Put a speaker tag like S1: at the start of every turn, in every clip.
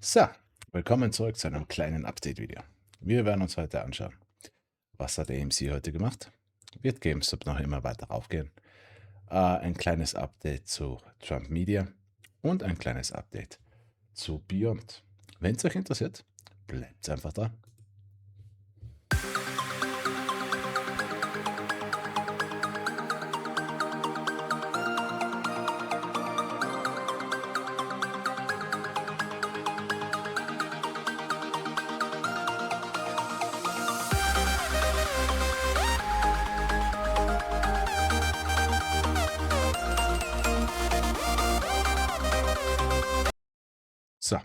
S1: So, willkommen zurück zu einem kleinen Update-Video. Wir werden uns heute anschauen, was hat AMC heute gemacht? Wird GameStop noch immer weiter raufgehen? Ein kleines Update zu Trump Media und ein kleines Update zu Beyond. Wenn es euch interessiert, bleibt einfach dran. So,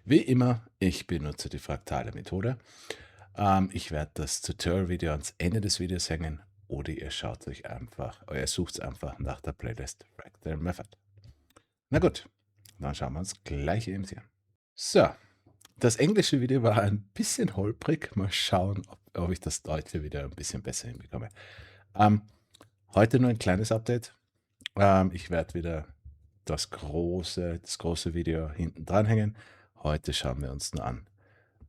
S1: wie immer, ich benutze die fraktale Methode. Ich werde das Tutorial-Video ans Ende des Videos hängen oder ihr schaut euch einfach, ihr sucht es einfach nach der Playlist Fractal Method. Na gut, dann schauen wir uns gleich eben hier an. So, das englische Video war ein bisschen holprig. Mal schauen, ob ich das deutsche wieder ein bisschen besser hinbekomme. Heute nur ein kleines Update. Ich werde wieder das große Video hinten dranhängen. Heute schauen wir uns nur an,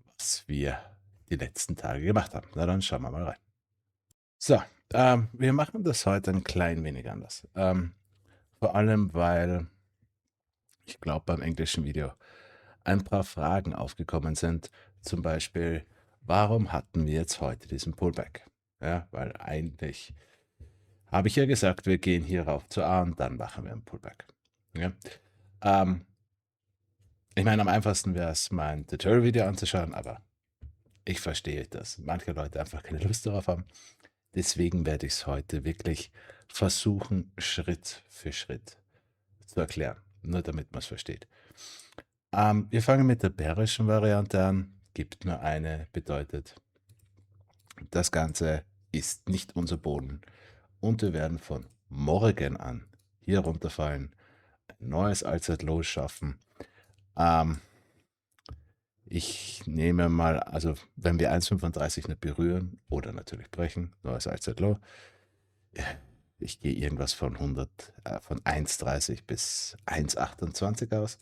S1: was wir die letzten Tage gemacht haben. Na dann schauen wir mal rein. So, wir machen das heute ein klein wenig anders. Vor allem, weil ich glaube, beim englischen Video ein paar Fragen aufgekommen sind. Zum Beispiel, warum hatten wir jetzt heute diesen Pullback? Ja, weil eigentlich habe ich ja gesagt, wir gehen hier rauf zu A und dann machen wir einen Pullback. Ja? Ich meine, am einfachsten wäre es, mein Tutorial-Video anzuschauen, aber ich verstehe, dass manche Leute einfach keine Lust darauf haben. Deswegen werde ich es heute wirklich versuchen, Schritt für Schritt zu erklären, nur damit man es versteht. Wir fangen mit der bärischen Variante an. Gibt nur eine, bedeutet, das Ganze ist nicht unser Boden und wir werden von morgen an hier runterfallen, ein neues Allzeitlow schaffen. Ich nehme mal, also wenn wir 1,35 nicht berühren oder natürlich brechen, neues Allzeitlow, ich gehe irgendwas von 1,30 bis 1,28 aus.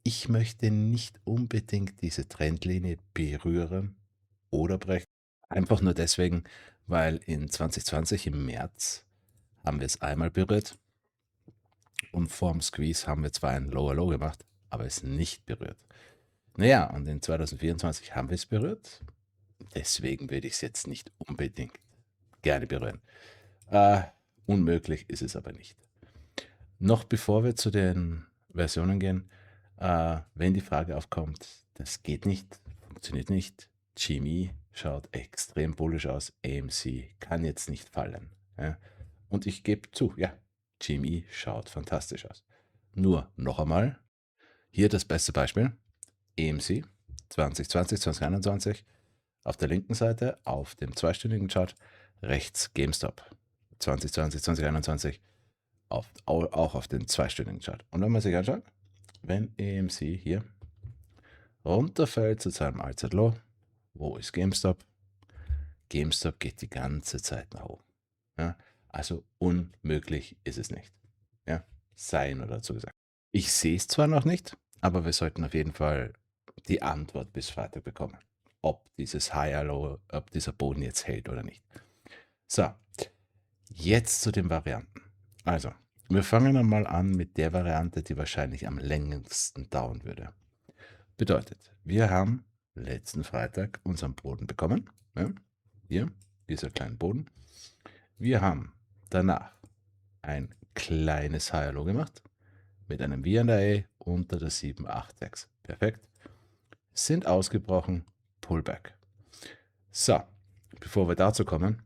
S1: Ich möchte nicht unbedingt diese Trendlinie berühren oder brechen. Einfach nur deswegen, weil in 2020 im März haben wir es einmal berührt und vorm Squeeze haben wir zwar ein Lower Low gemacht, aber es nicht berührt. Naja, und in 2024 haben wir es berührt. Deswegen würde ich es jetzt nicht unbedingt gerne berühren. Unmöglich ist es aber nicht. Noch bevor wir zu den Versionen gehen, wenn die Frage aufkommt, das geht nicht, funktioniert nicht, GME schaut extrem bullisch aus, AMC kann jetzt nicht fallen. Ja? Und ich gebe zu, ja, GME schaut fantastisch aus. Nur noch einmal, hier das beste Beispiel, AMC 2020, 2021, auf der linken Seite auf dem zweistündigen Chart, rechts GameStop 2020, 2021, auch auf den zweistündigen Chart. Und wenn man sich anschaut, wenn AMC hier runterfällt zu seinem Allzeitlow, wo ist GameStop? GameStop geht die ganze Zeit nach oben. Ja? Also unmöglich ist es nicht. Ja? Sei nur dazu gesagt. Ich sehe es zwar noch nicht, aber wir sollten auf jeden Fall die Antwort bis Freitag bekommen, ob dieses Higher Low, ob dieser Boden jetzt hält oder nicht. So, jetzt zu den Varianten. Also, wir fangen einmal an mit der Variante, die wahrscheinlich am längsten dauern würde. Bedeutet, wir haben letzten Freitag unseren Boden bekommen. Ja? Hier, dieser kleine Boden. Wir haben danach ein kleines Higher Low gemacht mit einem V&A unter der 786. Perfekt. Sind ausgebrochen. Pullback. So, bevor wir dazu kommen,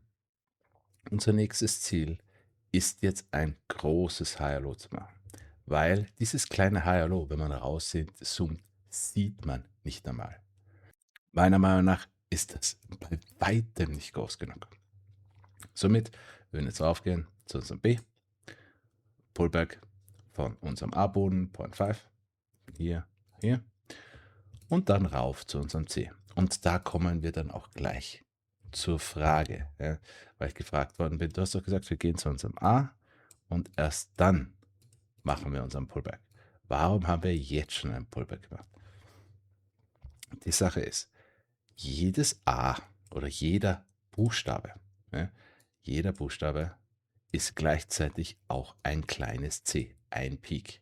S1: unser nächstes Ziel ist jetzt ein großes Higher Low zu machen. Weil dieses kleine Higher Low, wenn man rauszoomt, sieht man nicht einmal. Meiner Meinung nach ist das bei weitem nicht groß genug. Somit würden wir jetzt raufgehen zu unserem B. Pullback von unserem A-Boden, 0.5. Hier. Und dann rauf zu unserem C. Und da kommen wir dann auch gleich zur Frage, ja, weil ich gefragt worden bin. Du hast doch gesagt, wir gehen zu unserem A und erst dann machen wir unseren Pullback. Warum haben wir jetzt schon einen Pullback gemacht? Die Sache ist, jedes A oder jeder Buchstabe, ja, jeder Buchstabe ist gleichzeitig auch ein kleines C, ein Peak.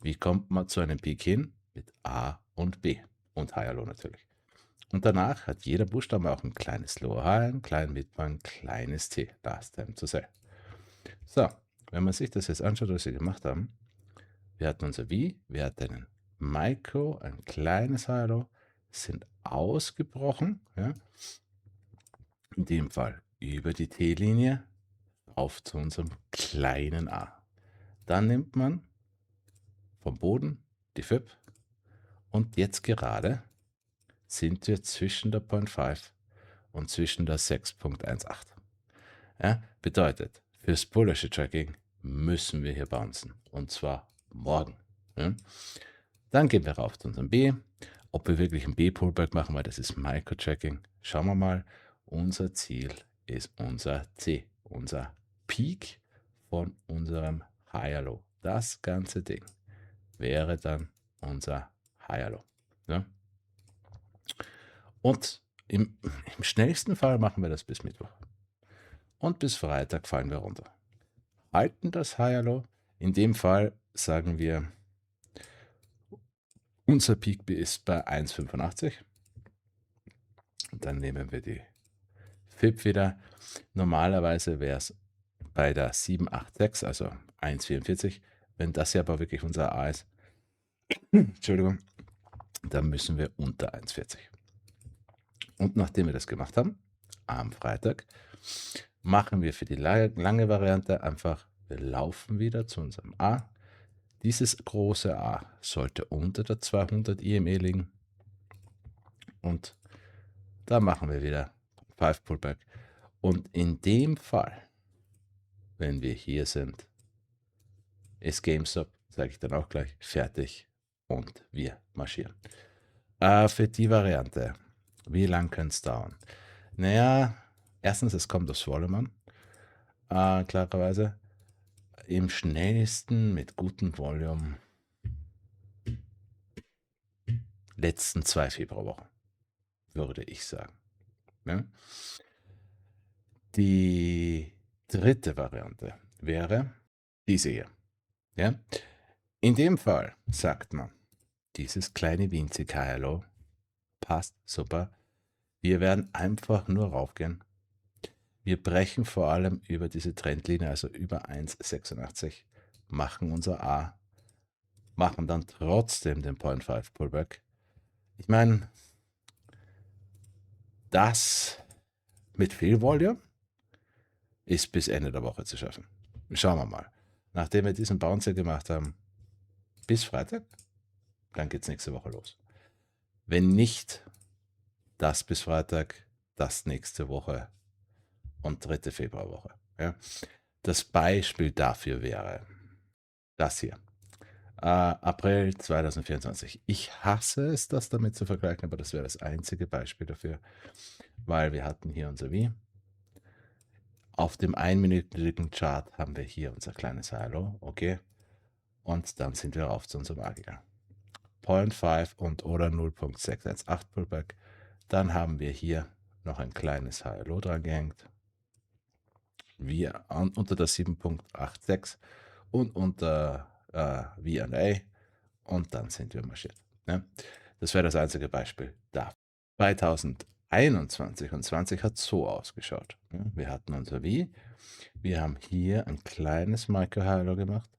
S1: Wie kommt man zu einem Peak hin? Mit A und B und High Low natürlich. Und danach hat jeder Buchstabe auch ein kleines Lower High, ein kleines Mid, ein kleines T. Last time to say. So, wenn man sich das jetzt anschaut, was wir gemacht haben, wir hatten unser V, wir hatten einen Micro, ein kleines High Low, sind ausgebrochen, ja, in dem Fall über die T-Linie auf zu unserem kleinen A. Dann nimmt man vom Boden die FIB und jetzt gerade sind wir zwischen der 0,5 und zwischen der 6,18. Ja, bedeutet, fürs Bullische Tracking müssen wir hier bouncen und zwar morgen. Ja. Dann gehen wir rauf zu unserem B. Ob wir wirklich ein B-Pullback machen, weil das ist Micro-Tracking, schauen wir mal. Unser Ziel ist unser C, unser Peak von unserem Higher Low. Das ganze Ding wäre dann unser Higher Low. Ja? Und im schnellsten Fall machen wir das bis Mittwoch. Und bis Freitag fallen wir runter. Halten das Higher Low. In dem Fall sagen wir, unser Peak ist bei 1,85. Dann nehmen wir die FIB wieder. Normalerweise wäre es bei der 786, also 1,44. Wenn das hier aber wirklich unser A ist, Entschuldigung, dann müssen wir unter 1,40. Und nachdem wir das gemacht haben, am Freitag, machen wir für die lange Variante einfach, wir laufen wieder zu unserem A. Dieses große A sollte unter der 200 IME liegen. Und da machen wir wieder 5 Pullback. Und in dem Fall, wenn wir hier sind, ist GameStop, sage ich dann auch gleich, fertig und wir marschieren. Für die Variante, wie lang könnte es dauern? Naja, erstens, es kommt aufs Volume an, klarerweise. Im schnellsten mit gutem Volume letzten 2 Februarwochen, würde ich sagen. Ja? Die dritte Variante wäre diese hier. Ja? In dem Fall sagt man, dieses kleine winzig High Low passt super. Wir werden einfach nur raufgehen. Wir brechen vor allem über diese Trendlinie, also über 1,86, machen unser A, machen dann trotzdem den 0,5 Pullback. Ich meine, das mit viel Volume ist bis Ende der Woche zu schaffen. Schauen wir mal. Nachdem wir diesen Bounce gemacht haben, bis Freitag, dann geht es nächste Woche los. Wenn nicht das bis Freitag, das nächste Woche und 3. Februarwoche. Ja. Das Beispiel dafür wäre das hier. April 2024. Ich hasse es, das damit zu vergleichen, aber das wäre das einzige Beispiel dafür, weil wir hatten hier unser V. Auf dem einminütigen Chart haben wir hier unser kleines High Low, okay, und dann sind wir rauf zu unserem A gegangen. 0,5 und oder 0,618 Pullback. Dann haben wir hier noch ein kleines High Low dran gehängt. Wir unter der 7,86 und unter V&A und dann sind wir marschiert. Ne? Das wäre das einzige Beispiel da. 2021 und 20 hat so ausgeschaut. Ne? Wir hatten unser V, wir haben hier ein kleines Micro-High Low gemacht,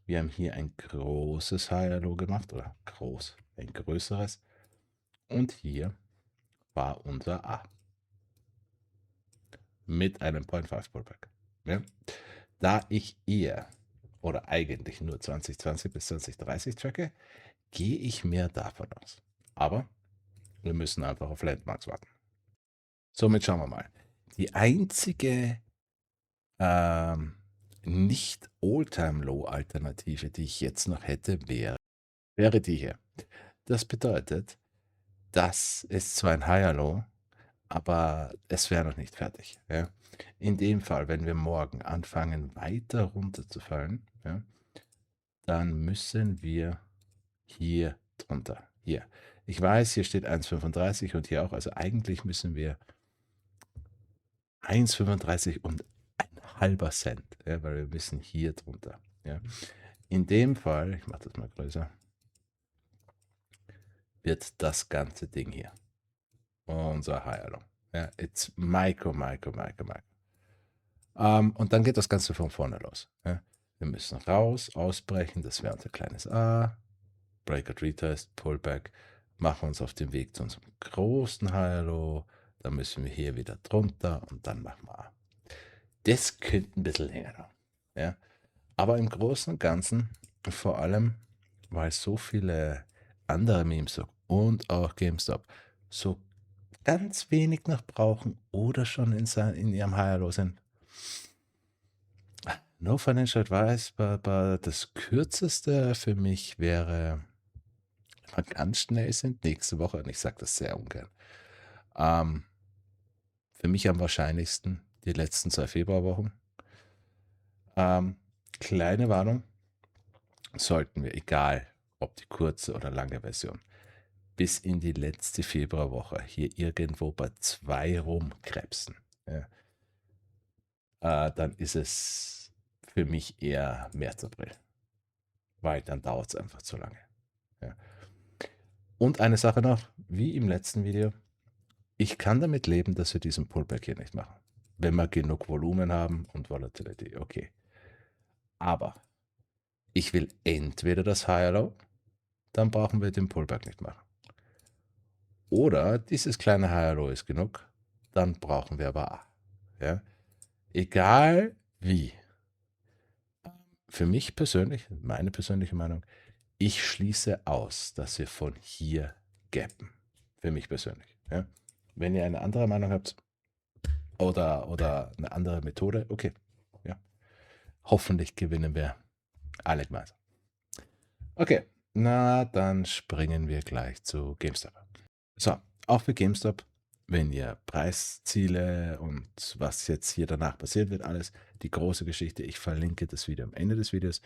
S1: wir haben hier ein großes High Low gemacht, oder groß, ein größeres, und hier war unser A mit einem 0,5 Pullback. Ja? Da ich eher oder eigentlich nur 2020 bis 2030 tracke, gehe ich mehr davon aus. Aber wir müssen einfach auf Landmarks warten. Somit schauen wir mal. Die einzige nicht All-Time-Low-Alternative, die ich jetzt noch hätte, wäre die hier. Das bedeutet, das ist zwar ein Higher Low, aber es wäre noch nicht fertig. Ja? In dem Fall, wenn wir morgen anfangen, weiter runterzufallen, ja, dann müssen wir hier drunter. Hier. Ich weiß, hier steht 1,35 und hier auch. Also eigentlich müssen wir 1,35 und ein halber Cent, ja, weil wir müssen hier drunter. Ja. In dem Fall, ich mache das mal größer, wird das ganze Ding hier unser Higher Low. Ja, it's micro. Und dann geht das Ganze von vorne los. Ja. Wir müssen raus, ausbrechen, das wäre unser kleines A. Breakout Retest, Pullback, machen uns auf den Weg zu unserem großen Higher Low. Dann müssen wir hier wieder drunter und dann machen wir A. Das könnte ein bisschen länger dauern. Ja. Aber im Großen und Ganzen, vor allem, weil so viele andere Memes und auch GameStop so ganz wenig noch brauchen oder schon in ihrem Higher Low sind. No Financial Advice, aber das kürzeste für mich wäre, wenn wir ganz schnell sind, nächste Woche, und ich sage das sehr ungern. Für mich am wahrscheinlichsten die letzten 2 Februarwochen. Kleine Warnung, sollten wir, egal ob die kurze oder lange Version, bis in die letzte Februarwoche hier irgendwo bei 2 rumkrebsen, ja, dann ist es für mich eher März, April, weil dann dauert es einfach zu lange. Ja. Und eine Sache noch, wie im letzten Video, ich kann damit leben, dass wir diesen Pullback hier nicht machen. Wenn wir genug Volumen haben und Volatility, okay. Aber ich will entweder das Higher Low, dann brauchen wir den Pullback nicht machen. Oder dieses kleine Higher Low ist genug, dann brauchen wir aber A. Ja? Egal wie. Für mich persönlich, meine persönliche Meinung, ich schließe aus, dass wir von hier gappen. Für mich persönlich. Ja? Wenn ihr eine andere Meinung habt oder eine andere Methode, okay. Ja. Hoffentlich gewinnen wir alle gemeinsam. Okay, na dann springen wir gleich zu GameStop. So, auch für GameStop, wenn ihr Preisziele und was jetzt hier danach passiert wird, alles, die große Geschichte, ich verlinke das Video am Ende des Videos.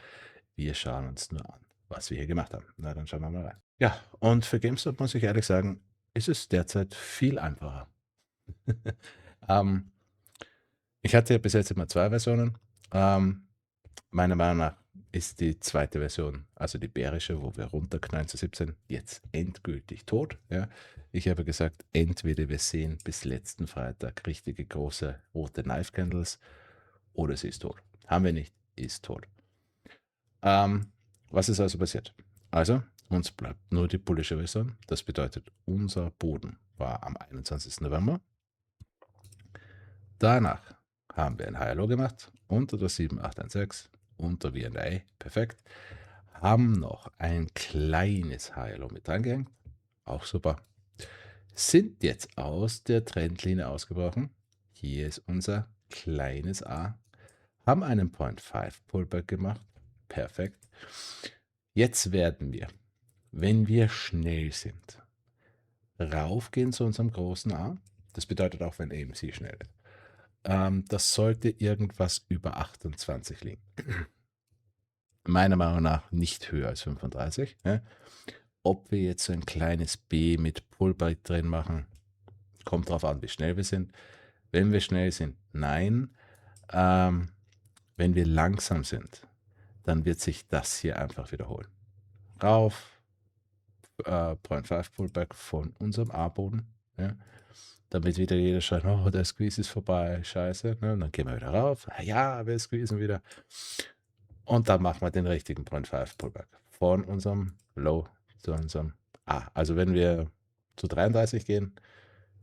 S1: Wir schauen uns nur an, was wir hier gemacht haben. Na, dann schauen wir mal rein. Ja, und für GameStop muss ich ehrlich sagen, ist es derzeit viel einfacher. Ich hatte ja bis jetzt immer 2 Versionen. Meiner Meinung nach ist die zweite Version, also die bärische, wo wir runterknallen zu 17, jetzt endgültig tot. Ja. Ich habe gesagt, entweder wir sehen bis letzten Freitag richtige große rote Knife Candles oder sie ist tot. Haben wir nicht, ist tot. Was ist also passiert? Also, uns bleibt nur die bullische Version. Das bedeutet, unser Boden war am 21. November. Danach haben wir ein Higher Low gemacht unter der 7816, unter VNA, perfekt. Haben noch ein kleines Higher Low mit drangehängt, auch super. Sind jetzt aus der Trendlinie ausgebrochen. Hier ist unser kleines A. Haben einen 0.5 Pullback gemacht, perfekt. Jetzt werden wir, wenn wir schnell sind, raufgehen zu unserem großen A. Das bedeutet auch, wenn AMC schnell ist. Das sollte irgendwas über 28 liegen. Meiner Meinung nach nicht höher als 35. Ja. Ob wir jetzt so ein kleines B mit Pullback drin machen, kommt darauf an, wie schnell wir sind. Wenn wir schnell sind, nein. Wenn wir langsam sind, dann wird sich das hier einfach wiederholen. Rauf, 0.5 Pullback von unserem A-Boden. Ja. Damit wieder jeder schreit, oh, der Squeeze ist vorbei, scheiße. Ne? Und dann gehen wir wieder rauf. Ja, wir squeezen wieder. Und dann machen wir den richtigen 0.5 Pullback. Von unserem Low zu unserem A. Also wenn wir zu 33 gehen,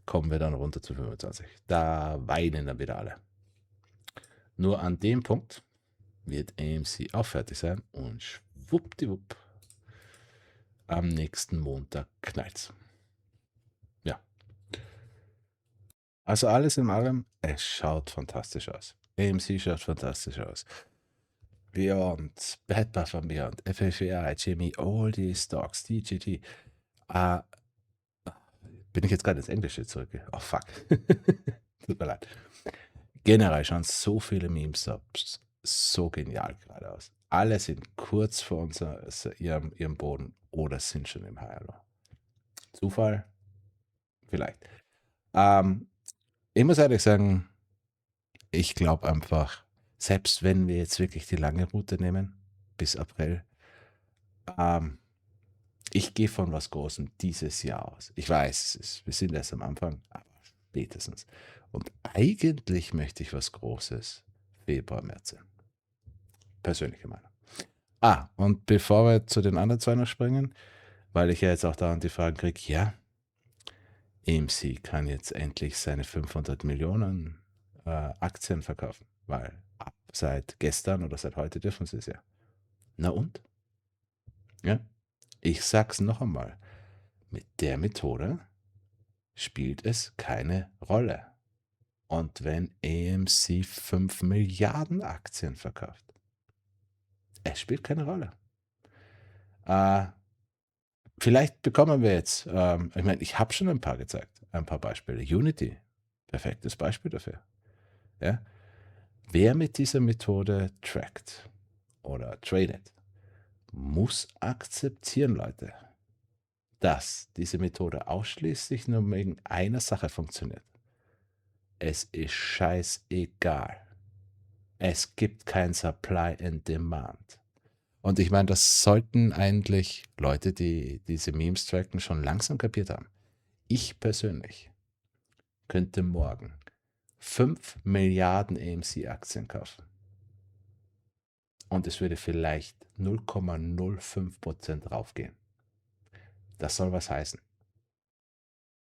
S1: kommen wir dann runter zu 25. Da weinen dann wieder alle. Nur an dem Punkt wird AMC auch fertig sein und schwuppdiwupp, am nächsten Montag knallt's. Ja. Also alles in allem, es schaut fantastisch aus. AMC schaut fantastisch aus. Beyond, Bad Buffer Beyond, FFAI, GME, all die Stocks, DGT. Bin ich jetzt gerade ins Englische zurück? Oh fuck. Tut mir leid. Generell schauen so viele Meme-Subs so genial gerade aus. Alle sind kurz vor ihrem Boden oder sind schon im Higher Low. Zufall? Vielleicht. Ähm, ich muss ehrlich sagen, ich glaube einfach, selbst wenn wir jetzt wirklich die lange Route nehmen, bis April, ähm, ich gehe von was Großem dieses Jahr aus. Ich weiß, wir sind erst am Anfang, aber spätestens. Und eigentlich möchte ich was Großes Februar, März sehen. Persönliche Meinung. Und bevor wir zu den anderen zwei noch springen, weil ich ja jetzt auch dauernd die Fragen kriege, ja, AMC kann jetzt endlich seine 500 Millionen Aktien verkaufen, weil seit gestern oder seit heute dürfen sie es ja. Na und? Ja, ich sag's noch einmal, mit der Methode spielt es keine Rolle. Und wenn AMC 5 Milliarden Aktien verkauft, es spielt keine Rolle. Äh, vielleicht bekommen wir jetzt, ich meine, ich habe schon ein paar gezeigt, ein paar Beispiele. Unity, perfektes Beispiel dafür. Ja? Wer mit dieser Methode trackt oder tradet, muss akzeptieren, Leute, dass diese Methode ausschließlich nur wegen einer Sache funktioniert. Es ist scheißegal. Es gibt kein Supply and Demand. Und ich meine, das sollten eigentlich Leute, die diese Memes tracken, schon langsam kapiert haben. Ich persönlich könnte morgen 5 Milliarden AMC-Aktien kaufen. Und es würde vielleicht 0,05% raufgehen. Das soll was heißen.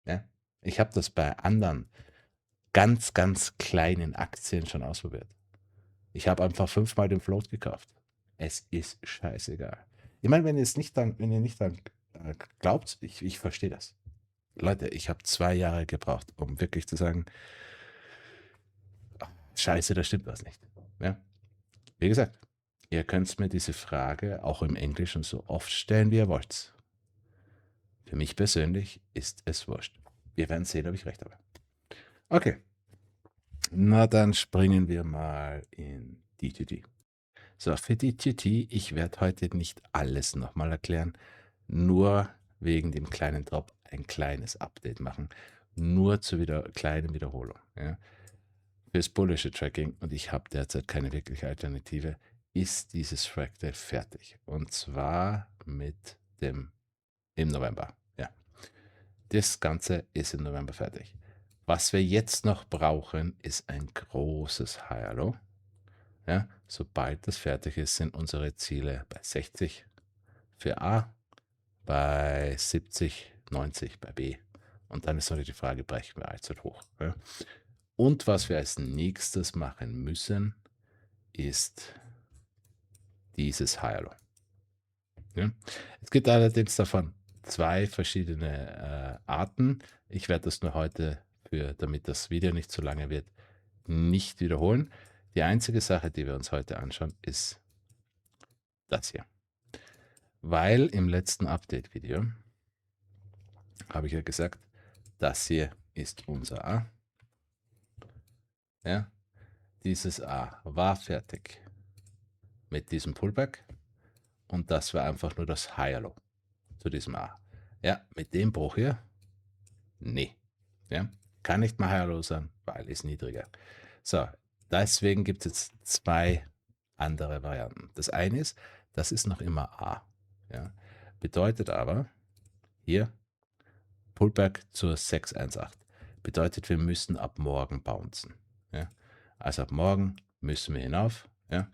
S1: Ja? Ich habe das bei anderen ganz, ganz kleinen Aktien schon ausprobiert. Ich habe einfach 5-mal den Float gekauft. Es ist scheißegal. Ich meine, wenn ihr nicht dran glaubt, ich verstehe das. Leute, ich habe 2 Jahre gebraucht, um wirklich zu sagen, scheiße, da stimmt was nicht. Ja? Wie gesagt, ihr könnt mir diese Frage auch im Englischen so oft stellen, wie ihr wollt. Für mich persönlich ist es wurscht. Wir werden sehen, ob ich recht habe. Okay. Na, dann springen wir mal in DTT. So, für DTT, ich werde heute nicht alles nochmal erklären, nur wegen dem kleinen Drop ein kleines Update machen. Nur zur kleinen Wiederholung. Ja. Fürs bullische Tracking, und ich habe derzeit keine wirkliche Alternative, ist dieses Fractal fertig. Und zwar im November. Ja. Das Ganze ist im November fertig. Was wir jetzt noch brauchen, ist ein großes High Low. Ja, sobald das fertig ist, sind unsere Ziele bei 60 für A, bei 70, 90 bei B. Und dann ist noch die Frage, brechen wir allzeit hoch. Ja. Und was wir als nächstes machen müssen, ist dieses High Low. Ja. Es gibt allerdings davon 2 verschiedene Arten. Ich werde das nur heute, damit das Video nicht zu lange wird, nicht wiederholen. Die einzige Sache, die wir uns heute anschauen, ist das hier. Weil im letzten Update-Video habe ich ja gesagt, das hier ist unser A. Ja, dieses A war fertig mit diesem Pullback und das war einfach nur das Higher Low zu diesem A. Ja, mit dem Bruch hier, nee. Ja, kann nicht mal Higher Low sein, weil ist niedriger. So, deswegen gibt es jetzt 2 andere Varianten. Das eine ist, das ist noch immer A. Ja, bedeutet aber, hier Pullback zur 618. Bedeutet, wir müssen ab morgen bouncen. Ja? Also ab morgen müssen wir hinauf. Ja?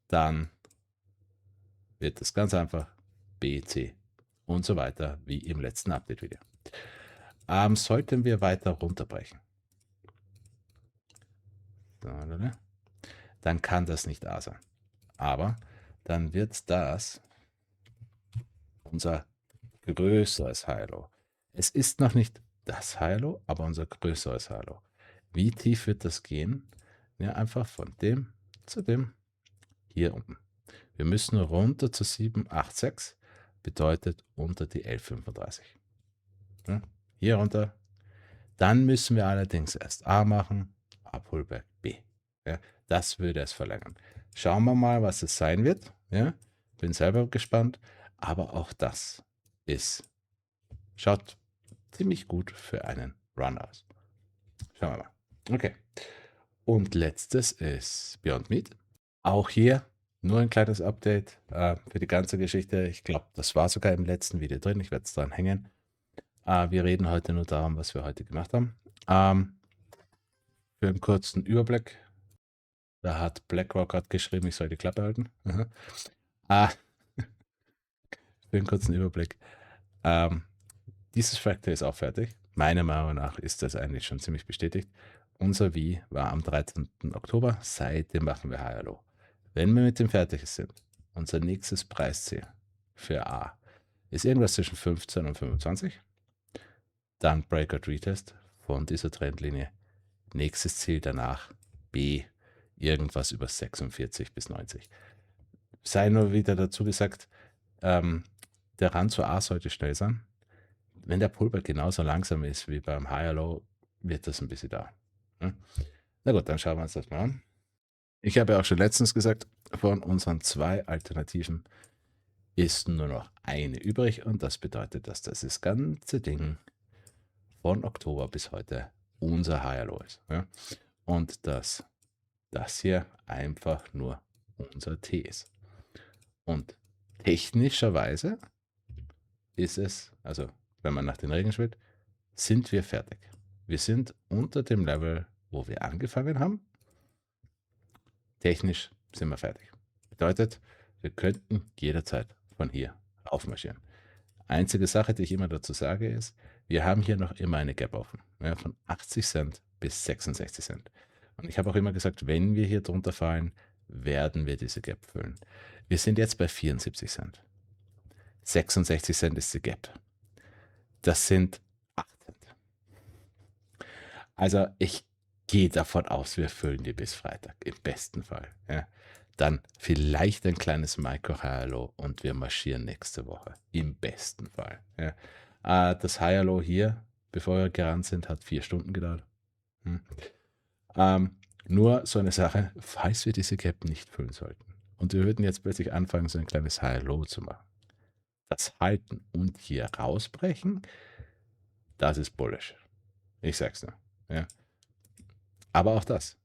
S1: Dann wird das ganz einfach B, C und so weiter, wie im letzten Update-Video. Sollten wir weiter runterbrechen, dann kann das nicht A sein. Aber dann wird das unser größeres High-Low. Es ist noch nicht das High-Low, aber unser größeres High-Low. Wie tief wird das gehen? Ja, einfach von dem zu dem hier unten. Wir müssen runter zu 786, bedeutet unter die 1135. Ja, hier runter. Dann müssen wir allerdings erst A machen, Pullback B. Ja, das würde es verlängern. Schauen wir mal, was es sein wird. Ja, bin selber gespannt. Aber auch das ist Schaut ziemlich gut für einen Run aus. Schauen wir mal. Okay. Und letztes ist Beyond Meat. Auch hier nur ein kleines Update für die ganze Geschichte. Ich glaube, das war sogar im letzten Video drin. Ich werde es dran hängen. Wir reden heute nur darum, was wir heute gemacht haben. Für einen kurzen Überblick. Da hat BlackRock gerade geschrieben, ich soll die Klappe halten. Für einen kurzen Überblick. Dieses Factor ist auch fertig. Meiner Meinung nach ist das eigentlich schon ziemlich bestätigt. Unser V war am 13. Oktober. Seitdem machen wir Higher Low. Wenn wir mit dem fertig sind, unser nächstes Preisziel für A ist irgendwas zwischen 15 und 25. Dann Breakout Retest von dieser Trendlinie. Nächstes Ziel danach B, irgendwas über 46 bis 90. Sei nur wieder dazu gesagt, der Run zu A sollte schnell sein. Wenn der Pullback genauso langsam ist wie beim Higher Low, wird das ein bisschen da. Na gut, dann schauen wir uns das mal an. Ich habe ja auch schon letztens gesagt, von unseren 2 Alternativen ist nur noch eine übrig und das bedeutet, dass das ganze Ding von Oktober bis heute unser Higher Low ist. Ja? Und dass das hier einfach nur unser T ist. Und technischerweise ist es, also wenn man nach den Regeln spielt, sind wir fertig. Wir sind unter dem Level, wo wir angefangen haben. Technisch sind wir fertig. Bedeutet, wir könnten jederzeit von hier aufmarschieren. Einzige Sache, die ich immer dazu sage, ist, wir haben hier noch immer eine Gap offen, ja, von 80 Cent bis 66 Cent. Und ich habe auch immer gesagt, wenn wir hier drunter fallen, werden wir diese Gap füllen. Wir sind jetzt bei 74 Cent. 66 Cent ist die Gap. Das sind 8 Cent. Also ich gehe davon aus, wir füllen die bis Freitag, im besten Fall. Ja. Dann vielleicht ein kleines Micro-Higher Low und wir marschieren nächste Woche, im besten Fall. Ja. Das Higher Low hier, bevor wir gerannt sind, hat 4 Stunden gedauert. Nur so eine Sache, falls wir diese Gap nicht füllen sollten und wir würden jetzt plötzlich anfangen, so ein kleines Higher Low zu machen, das halten und hier rausbrechen, das ist bullish. Ich sag's nur. Ja. Aber auch das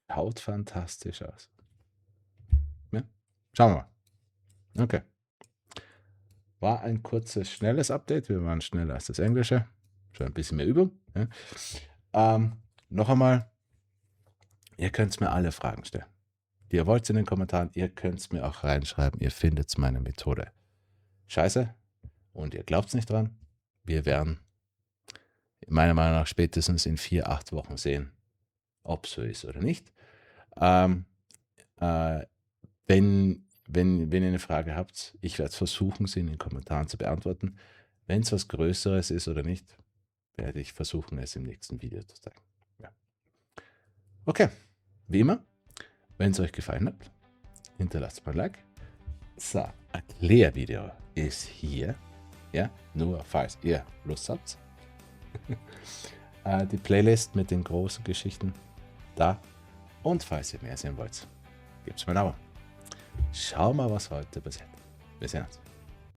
S1: schaut fantastisch aus. Ja. Schauen wir mal. Okay. War ein kurzes, schnelles Update. Wir waren schneller als das Englische. Schon ein bisschen mehr Übung. Ja. Noch einmal, ihr könnt mir alle Fragen stellen. Die ihr wollt in den Kommentaren. Ihr könnt es mir auch reinschreiben. Ihr findet meine Methode scheiße und ihr glaubt nicht dran. Wir werden meiner Meinung nach spätestens in 4-8 Wochen sehen, ob so ist oder nicht. Wenn ihr eine Frage habt, ich werde versuchen, sie in den Kommentaren zu beantworten. Wenn es was Größeres ist oder nicht, werde ich versuchen, es im nächsten Video zu zeigen. Ja. Okay, wie immer, wenn es euch gefallen hat, hinterlasst mal ein Like. So, Erklärvideo ist hier, ja, nur falls ihr Lust habt. Die Playlist mit den großen Geschichten da. Und falls ihr mehr sehen wollt, gebt es mir ein Abo. Schau mal, was heute passiert. Wir sehen uns.